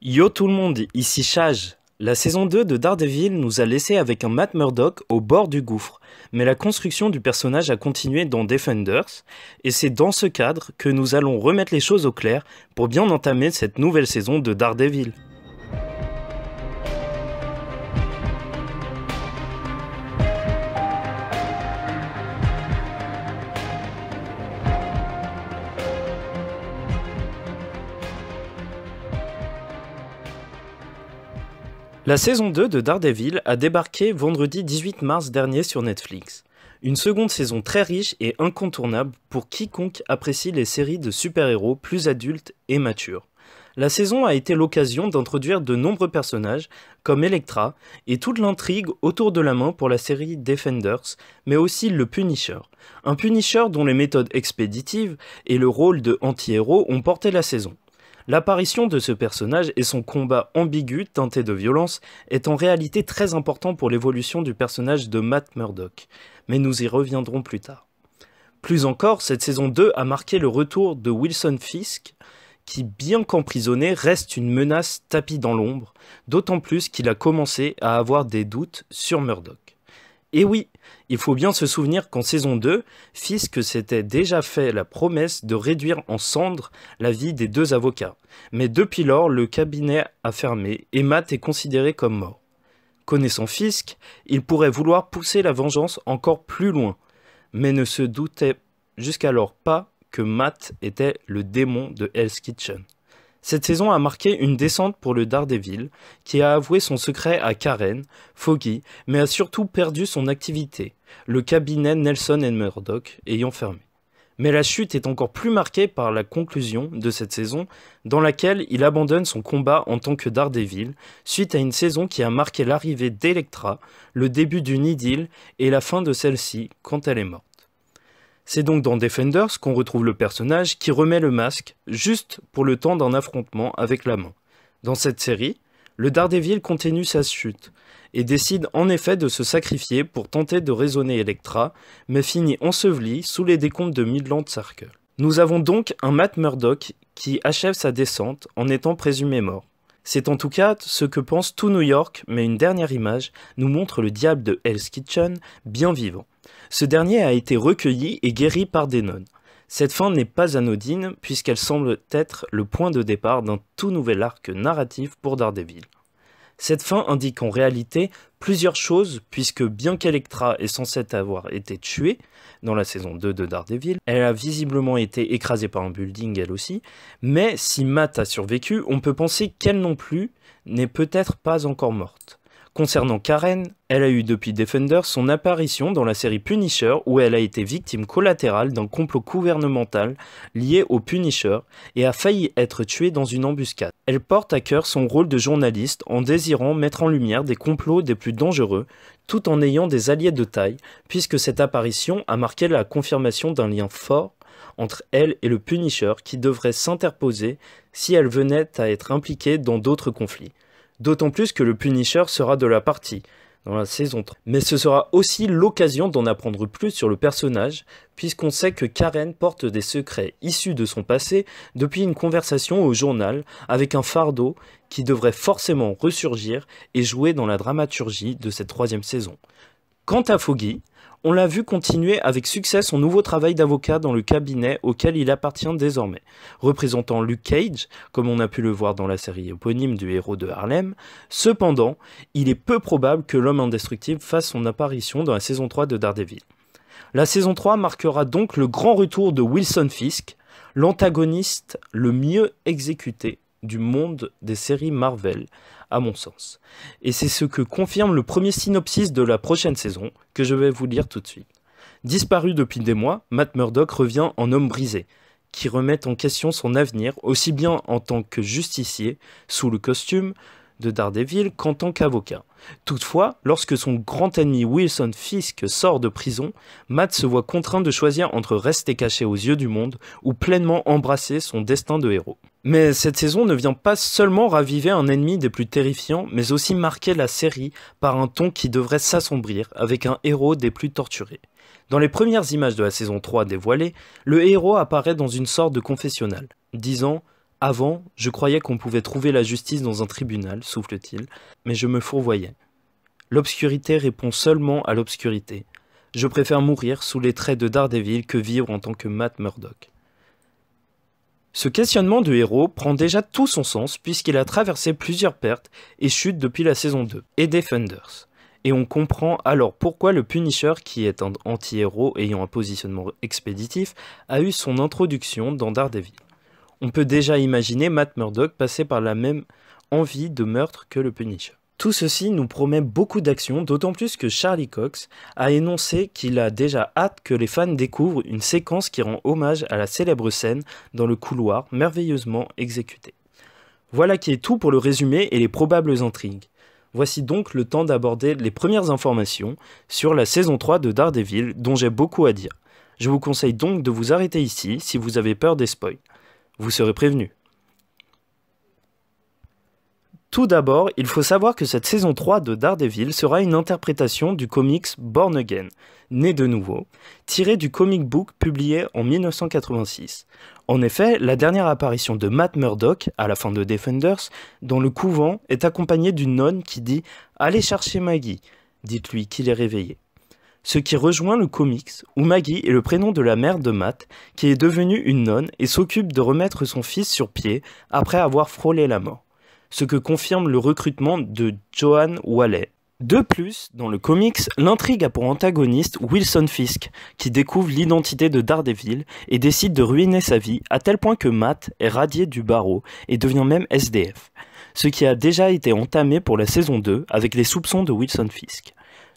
Yo tout le monde, ici Chage. La saison 2 de Daredevil nous a laissé avec un Matt Murdock au bord du gouffre, mais la construction du personnage a continué dans Defenders, et c'est dans ce cadre que nous allons remettre les choses au clair pour bien entamer cette nouvelle saison de Daredevil. La saison 2 de Daredevil a débarqué vendredi 18 mars dernier sur Netflix. Une seconde saison très riche et incontournable pour quiconque apprécie les séries de super-héros plus adultes et matures. La saison a été l'occasion d'introduire de nombreux personnages comme Elektra et toute l'intrigue autour de la main pour la série Defenders, mais aussi le Punisher. Un Punisher dont les méthodes expéditives et le rôle de anti-héros ont porté la saison. L'apparition de ce personnage et son combat ambigu teinté de violence est en réalité très important pour l'évolution du personnage de Matt Murdock, mais nous y reviendrons plus tard. Plus encore, cette saison 2 a marqué le retour de Wilson Fisk, qui bien qu'emprisonné reste une menace tapie dans l'ombre, d'autant plus qu'il a commencé à avoir des doutes sur Murdock. Et oui, il faut bien se souvenir qu'en saison 2, Fisk s'était déjà fait la promesse de réduire en cendres la vie des deux avocats. Mais depuis lors, le cabinet a fermé et Matt est considéré comme mort. Connaissant Fisk, il pourrait vouloir pousser la vengeance encore plus loin, mais ne se doutait jusqu'alors pas que Matt était le démon de Hell's Kitchen. Cette saison a marqué une descente pour le Daredevil, qui a avoué son secret à Karen, Foggy, mais a surtout perdu son activité, le cabinet Nelson et Murdock ayant fermé. Mais la chute est encore plus marquée par la conclusion de cette saison, dans laquelle il abandonne son combat en tant que Daredevil, suite à une saison qui a marqué l'arrivée d'Elektra, le début d'une idylle et la fin de celle-ci quand elle est morte. C'est donc dans Defenders qu'on retrouve le personnage qui remet le masque juste pour le temps d'un affrontement avec la main. Dans cette série, le Daredevil continue sa chute et décide en effet de se sacrifier pour tenter de raisonner Elektra, mais finit enseveli sous les décombres de Midland Circle. Nous avons donc un Matt Murdock qui achève sa descente en étant présumé mort. C'est en tout cas ce que pense tout New York, mais une dernière image nous montre le diable de Hell's Kitchen bien vivant. Ce dernier a été recueilli et guéri par des nonnes. Cette fin n'est pas anodine puisqu'elle semble être le point de départ d'un tout nouvel arc narratif pour Daredevil. Cette fin indique en réalité plusieurs choses puisque bien qu'Elektra est censée avoir été tuée dans la saison 2 de Daredevil, elle a visiblement été écrasée par un building elle aussi, mais si Matt a survécu, on peut penser qu'elle non plus n'est peut-être pas encore morte. Concernant Karen, elle a eu depuis Defenders son apparition dans la série Punisher où elle a été victime collatérale d'un complot gouvernemental lié au Punisher et a failli être tuée dans une embuscade. Elle porte à cœur son rôle de journaliste en désirant mettre en lumière des complots des plus dangereux tout en ayant des alliés de taille puisque cette apparition a marqué la confirmation d'un lien fort entre elle et le Punisher qui devrait s'interposer si elle venait à être impliquée dans d'autres conflits. D'autant plus que le Punisher sera de la partie dans la saison 3. Mais ce sera aussi l'occasion d'en apprendre plus sur le personnage, puisqu'on sait que Karen porte des secrets issus de son passé depuis une conversation au journal avec un fardeau qui devrait forcément ressurgir et jouer dans la dramaturgie de cette troisième saison. Quant à Foggy, on l'a vu continuer avec succès son nouveau travail d'avocat dans le cabinet auquel il appartient désormais. Représentant Luke Cage, comme on a pu le voir dans la série éponyme du héros de Harlem, cependant, il est peu probable que l'homme indestructible fasse son apparition dans la saison 3 de Daredevil. La saison 3 marquera donc le grand retour de Wilson Fisk, l'antagoniste le mieux exécuté du monde des séries Marvel, à mon sens. Et c'est ce que confirme le premier synopsis de la prochaine saison, que je vais vous lire tout de suite. Disparu depuis des mois, Matt Murdock revient en homme brisé, qui remet en question son avenir, aussi bien en tant que justicier, sous le costume de Daredevil, qu'en tant qu'avocat. Toutefois, lorsque son grand ennemi Wilson Fisk sort de prison, Matt se voit contraint de choisir entre rester caché aux yeux du monde ou pleinement embrasser son destin de héros. Mais cette saison ne vient pas seulement raviver un ennemi des plus terrifiants, mais aussi marquer la série par un ton qui devrait s'assombrir avec un héros des plus torturés. Dans les premières images de la saison 3 dévoilées, le héros apparaît dans une sorte de confessionnal, disant Avant, je croyais qu'on pouvait trouver la justice dans un tribunal, souffle-t-il, mais je me fourvoyais. L'obscurité répond seulement à l'obscurité. Je préfère mourir sous les traits de Daredevil que vivre en tant que Matt Murdock. Ce questionnement de héros prend déjà tout son sens puisqu'il a traversé plusieurs pertes et chutes depuis la saison 2 et Defenders. Et on comprend alors pourquoi le Punisher, qui est un anti-héros ayant un positionnement expéditif, a eu son introduction dans Daredevil. On peut déjà imaginer Matt Murdock passer par la même envie de meurtre que le Punisher. Tout ceci nous promet beaucoup d'action, d'autant plus que Charlie Cox a énoncé qu'il a déjà hâte que les fans découvrent une séquence qui rend hommage à la célèbre scène dans le couloir merveilleusement exécutée. Voilà qui est tout pour le résumé et les probables intrigues. Voici donc le temps d'aborder les premières informations sur la saison 3 de Daredevil dont j'ai beaucoup à dire. Je vous conseille donc de vous arrêter ici si vous avez peur des spoils. Vous serez prévenus. Tout d'abord, il faut savoir que cette saison 3 de Daredevil sera une interprétation du comics Born Again, né de nouveau, tiré du comic book publié en 1986. En effet, la dernière apparition de Matt Murdock, à la fin de Defenders, dans le couvent, est accompagnée d'une nonne qui dit « Allez chercher Maggie », dites-lui qu'il est réveillé. Ce qui rejoint le comics, où Maggie est le prénom de la mère de Matt, qui est devenue une nonne et s'occupe de remettre son fils sur pied après avoir frôlé la mort. Ce que confirme le recrutement de Joanne Wallet. De plus, dans le comics, l'intrigue a pour antagoniste Wilson Fisk, qui découvre l'identité de Daredevil et décide de ruiner sa vie à tel point que Matt est radié du barreau et devient même SDF, ce qui a déjà été entamé pour la saison 2 avec les soupçons de Wilson Fisk.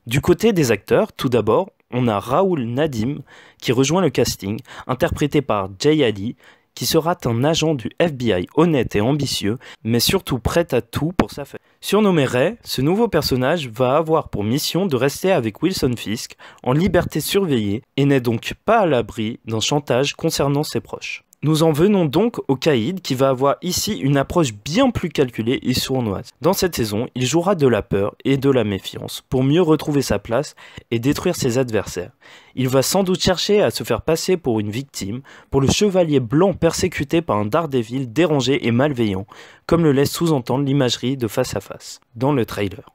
Du côté des acteurs, tout d'abord, on a Raoul Nadim qui rejoint le casting, interprété par Jay Ali, qui sera un agent du FBI honnête et ambitieux, mais surtout prêt à tout pour sa famille. Surnommé Ray, ce nouveau personnage va avoir pour mission de rester avec Wilson Fisk en liberté surveillée et n'est donc pas à l'abri d'un chantage concernant ses proches. Nous en venons donc au Caïd qui va avoir ici une approche bien plus calculée et sournoise. Dans cette saison, il jouera de la peur et de la méfiance pour mieux retrouver sa place et détruire ses adversaires. Il va sans doute chercher à se faire passer pour une victime, pour le chevalier blanc persécuté par un Daredevil dérangé et malveillant, comme le laisse sous-entendre l'imagerie de Face à Face, dans le trailer.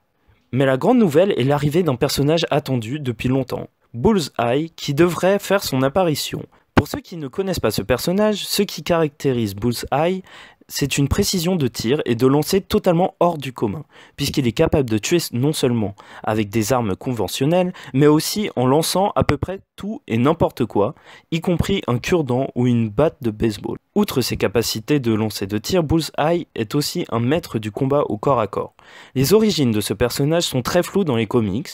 Mais la grande nouvelle est l'arrivée d'un personnage attendu depuis longtemps, Bullseye, qui devrait faire son apparition. Pour ceux qui ne connaissent pas ce personnage, ce qui caractérise Bullseye, c'est une précision de tir et de lancer totalement hors du commun, puisqu'il est capable de tuer non seulement avec des armes conventionnelles, mais aussi en lançant à peu près tout et n'importe quoi, y compris un cure-dent ou une batte de baseball. Outre ses capacités de lancer de tir, Bullseye est aussi un maître du combat au corps à corps. Les origines de ce personnage sont très floues dans les comics.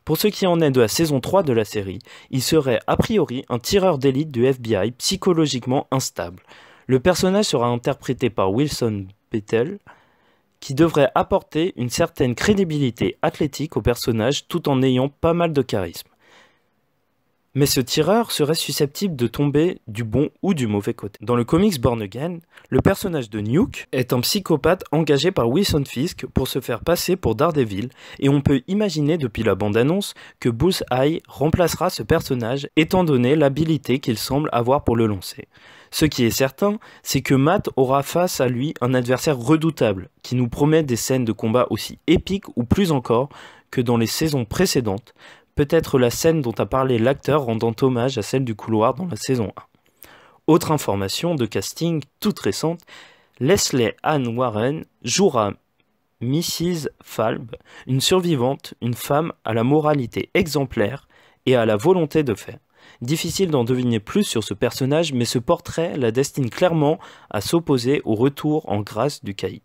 Pour ce qui en est de la saison 3 de la série, il serait a priori un tireur d'élite du FBI psychologiquement instable. Le personnage sera interprété par Wilson Bethel, qui devrait apporter une certaine crédibilité athlétique au personnage tout en ayant pas mal de charisme. Mais ce tireur serait susceptible de tomber du bon ou du mauvais côté. Dans le comics Born Again, le personnage de Nuke est un psychopathe engagé par Wilson Fisk pour se faire passer pour Daredevil, et on peut imaginer depuis la bande-annonce que Bullseye remplacera ce personnage étant donné l'habilité qu'il semble avoir pour le lancer. Ce qui est certain, c'est que Matt aura face à lui un adversaire redoutable, qui nous promet des scènes de combat aussi épiques ou plus encore que dans les saisons précédentes, peut-être la scène dont a parlé l'acteur rendant hommage à celle du couloir dans la saison 1. Autre information de casting toute récente, Leslie Ann Warren jouera Mrs. Falb, une survivante, une femme à la moralité exemplaire et à la volonté de faire. Difficile d'en deviner plus sur ce personnage, mais ce portrait la destine clairement à s'opposer au retour en grâce du caïd.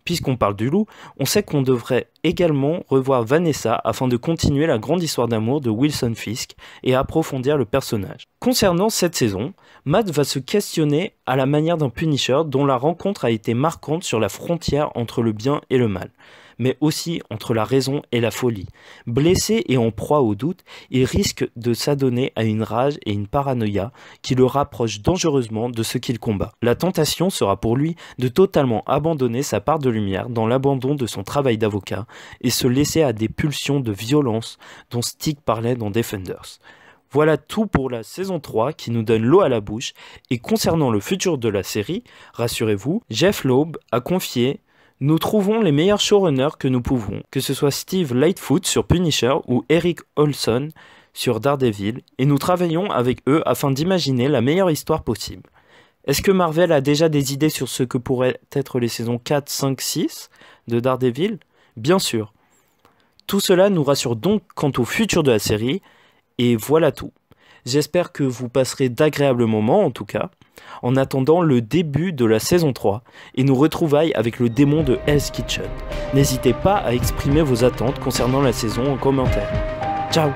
Puisqu'on parle du loup, on sait qu'on devrait également revoir Vanessa afin de continuer la grande histoire d'amour de Wilson Fisk et approfondir le personnage. Concernant cette saison, Matt va se questionner à la manière d'un Punisher dont la rencontre a été marquante sur la frontière entre le bien et le mal, mais aussi entre la raison et la folie. Blessé et en proie au doute, il risque de s'adonner à une rage et une paranoïa qui le rapprochent dangereusement de ce qu'il combat. La tentation sera pour lui de totalement abandonner sa part de lumière dans l'abandon de son travail d'avocat et se laisser à des pulsions de violence dont Stick parlait dans Defenders. Voilà tout pour la saison 3 qui nous donne l'eau à la bouche. Et concernant le futur de la série, rassurez-vous, Jeff Loeb a confié: nous trouvons les meilleurs showrunners que nous pouvons, que ce soit Steve Lightfoot sur Punisher ou Eric Olson sur Daredevil, et nous travaillons avec eux afin d'imaginer la meilleure histoire possible. Est-ce que Marvel a déjà des idées sur ce que pourraient être les saisons 4, 5, 6 de Daredevil? Bien sûr. Tout cela nous rassure donc quant au futur de la série, et voilà tout. J'espère que vous passerez d'agréables moments en tout cas, en attendant le début de la saison 3 et nos retrouvailles avec le démon de Hell's Kitchen. N'hésitez pas à exprimer vos attentes concernant la saison en commentaire. Ciao!